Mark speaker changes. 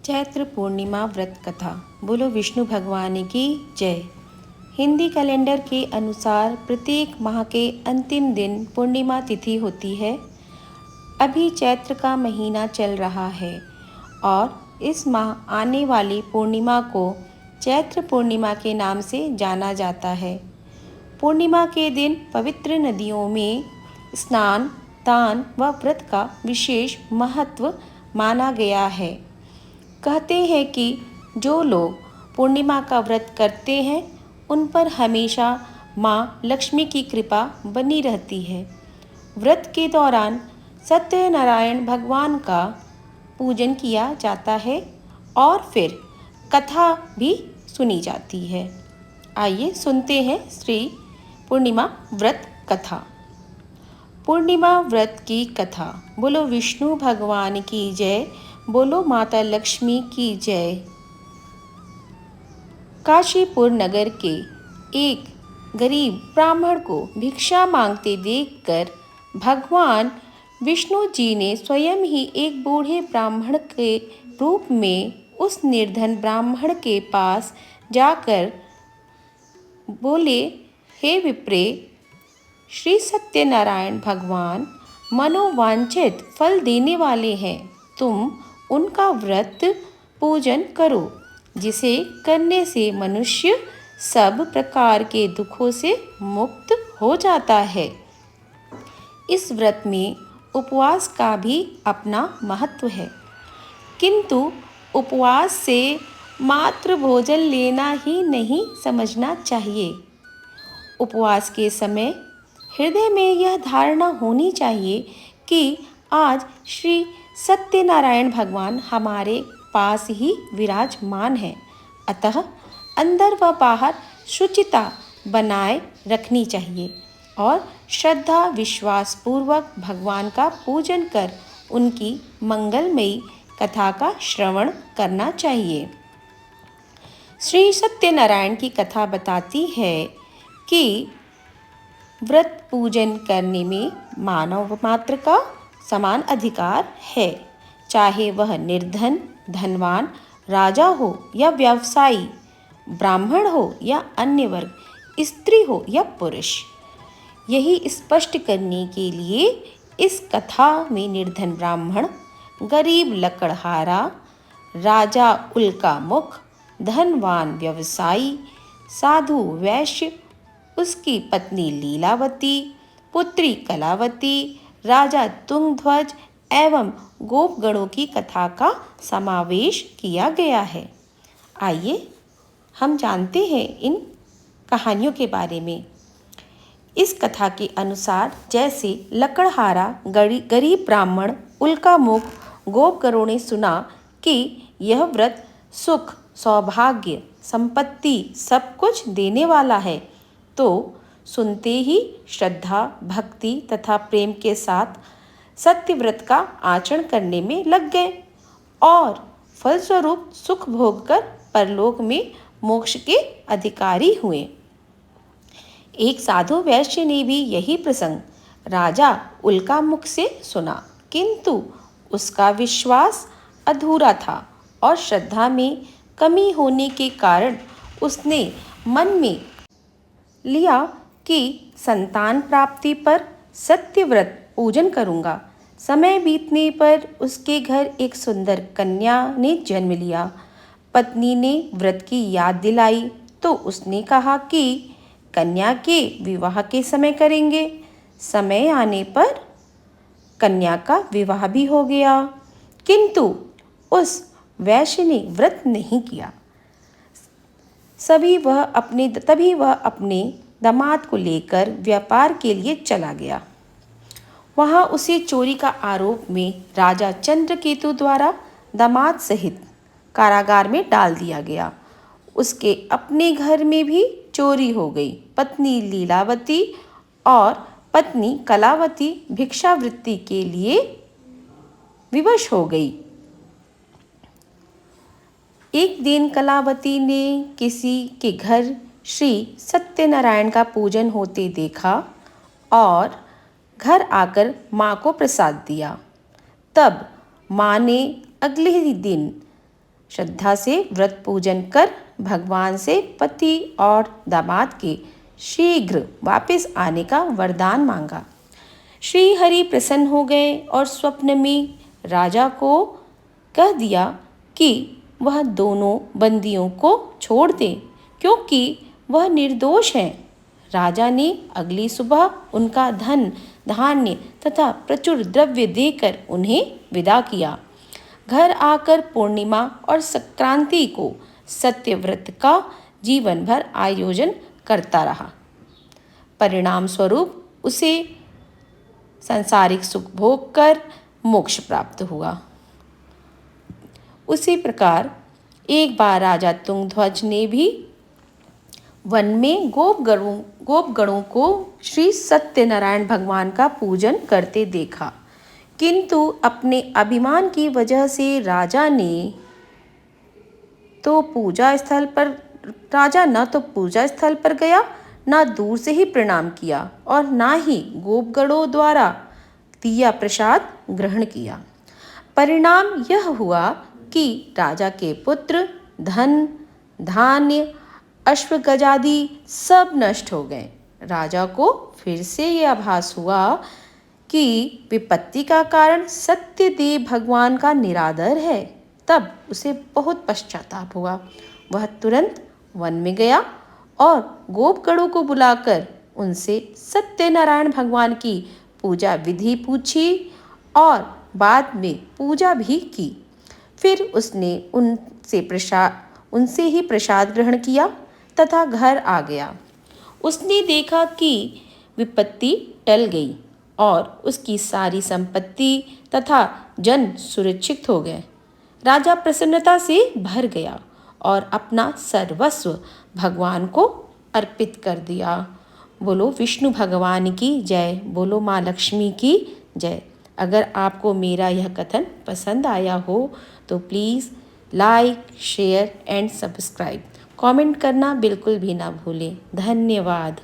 Speaker 1: चैत्र पूर्णिमा व्रत कथा। बोलो विष्णु भगवान की जय। हिंदी कैलेंडर के अनुसार प्रत्येक माह के अंतिम दिन पूर्णिमा तिथि होती है। अभी चैत्र का महीना चल रहा है और इस माह आने वाली पूर्णिमा को चैत्र पूर्णिमा के नाम से जाना जाता है। पूर्णिमा के दिन पवित्र नदियों में स्नान, दान व व्रत का विशेष महत्व माना गया है। कहते हैं कि जो लोग पूर्णिमा का व्रत करते हैं उन पर हमेशा माँ लक्ष्मी की कृपा बनी रहती है। व्रत के दौरान सत्यनारायण भगवान का पूजन किया जाता है और फिर कथा भी सुनी जाती है। आइए सुनते हैं श्री पूर्णिमा व्रत कथा। पूर्णिमा व्रत की कथा। बोलो विष्णु भगवान की जय। बोलो माता लक्ष्मी की जय। काशीपुर नगर के एक गरीब ब्राह्मण को भिक्षा मांगते देखकर भगवान विष्णु जी ने स्वयं ही एक बूढ़े ब्राह्मण के रूप में उस निर्धन ब्राह्मण के पास जाकर बोले, हे विप्रे, श्री सत्यनारायण भगवान मनोवांछित फल देने वाले हैं। तुम उनका व्रत पूजन करो, जिसे करने से मनुष्य सब प्रकार के दुखों से मुक्त हो जाता है। इस व्रत में उपवास का भी अपना महत्व है, किंतु उपवास से मात्र भोजन लेना ही नहीं समझना चाहिए। उपवास के समय हृदय में यह धारणा होनी चाहिए कि आज श्री सत्यनारायण भगवान हमारे पास ही विराजमान है, अतः अंदर व बाहर शुचिता बनाए रखनी चाहिए और श्रद्धा विश्वास पूर्वक भगवान का पूजन कर उनकी मंगलमयी कथा का श्रवण करना चाहिए। श्री सत्यनारायण की कथा बताती है कि व्रत पूजन करने में मानव मात्र का समान अधिकार है, चाहे वह निर्धन, धनवान, राजा हो या व्यवसायी, ब्राह्मण हो या अन्य वर्ग, स्त्री हो या पुरुष। यही स्पष्ट करने के लिए इस कथा में निर्धन ब्राह्मण, गरीब लकड़हारा, राजा उल्का मुख, धनवान व्यवसायी, साधु वैश्य, उसकी पत्नी लीलावती, पुत्री कलावती, राजा तुंगध्वज एवं गोपगणों की कथा का समावेश किया गया है। आइए हम जानते हैं इन कहानियों के बारे में। इस कथा के अनुसार जैसे लकड़हारा गरीब ब्राह्मण उल्का मुख गोपगणों ने सुना कि यह व्रत सुख, सौभाग्य, संपत्ति सब कुछ देने वाला है, तो सुनते ही श्रद्धा, भक्ति तथा प्रेम के साथ सत्यव्रत का आचरण करने में लग गए और फलस्वरूप सुख भोग कर परलोक में मोक्ष के अधिकारी हुए। एक साधु वैश्य ने भी यही प्रसंग राजा उल्कामुख से सुना, किंतु उसका विश्वास अधूरा था और श्रद्धा में कमी होने के कारण उसने मन में लिया कि संतान प्राप्ति पर सत्यव्रत पूजन करूँगा। समय बीतने पर उसके घर एक सुंदर कन्या ने जन्म लिया। पत्नी ने व्रत की याद दिलाई तो उसने कहा कि कन्या के विवाह के समय करेंगे। समय आने पर कन्या का विवाह भी हो गया, किंतु उस वैश्य ने व्रत नहीं किया। तभी वह अपने दामाद को लेकर व्यापार के लिए चला गया। वहाँ उसे चोरी का आरोप में राजा चंद्रकेतु द्वारा दामाद सहित कारागार में डाल दिया गया। उसके अपने घर में भी चोरी हो गई। पत्नी लीलावती और पत्नी कलावती भिक्षावृत्ति के लिए विवश हो गई। एक दिन कलावती ने किसी के घर श्री सत्यनारायण का पूजन होते देखा और घर आकर माँ को प्रसाद दिया। तब माँ ने अगले ही दिन श्रद्धा से व्रत पूजन कर भगवान से पति और दामाद के शीघ्र वापस आने का वरदान मांगा। श्री हरि प्रसन्न हो गए और स्वप्न में राजा को कह दिया कि वह दोनों बंदियों को छोड़ दे क्योंकि वह निर्दोष हैं। राजा ने अगली सुबह उनका धन धान्य तथा प्रचुर द्रव्य देकर उन्हें विदा किया। घर आकर पूर्णिमा और संक्रांति को सत्यव्रत का जीवन भर आयोजन करता रहा। परिणाम स्वरूप उसे सांसारिक सुख भोग कर मोक्ष प्राप्त हुआ। उसी प्रकार एक बार राजा तुंगध्वज ने भी वन में गोपगणों को श्री सत्यनारायण भगवान का पूजन करते देखा, किंतु अपने अभिमान की वजह से राजा न तो पूजा स्थल पर गया, न दूर से ही प्रणाम किया और न ही गोपगणों द्वारा दिया प्रसाद ग्रहण किया। परिणाम यह हुआ कि राजा के पुत्र, धन, धान्य, अश्वगजादि सब नष्ट हो गए। राजा को फिर से यह आभास हुआ कि विपत्ति का कारण सत्यदेव भगवान का निरादर है। तब उसे बहुत पश्चाताप हुआ। वह तुरंत वन में गया और गोपगणों को बुलाकर उनसे सत्यनारायण भगवान की पूजा विधि पूछी और बाद में पूजा भी की। फिर उसने उनसे ही प्रसाद ग्रहण किया तथा घर आ गया। उसने देखा कि विपत्ति टल गई और उसकी सारी संपत्ति तथा जन सुरक्षित हो गए। राजा प्रसन्नता से भर गया और अपना सर्वस्व भगवान को अर्पित कर दिया। बोलो विष्णु भगवान की जय, बोलो माँ लक्ष्मी की जय। अगर आपको मेरा यह कथन पसंद आया हो तो please like, share and subscribe. Comment करना बिल्कुल भी ना भूलें। धन्यवाद।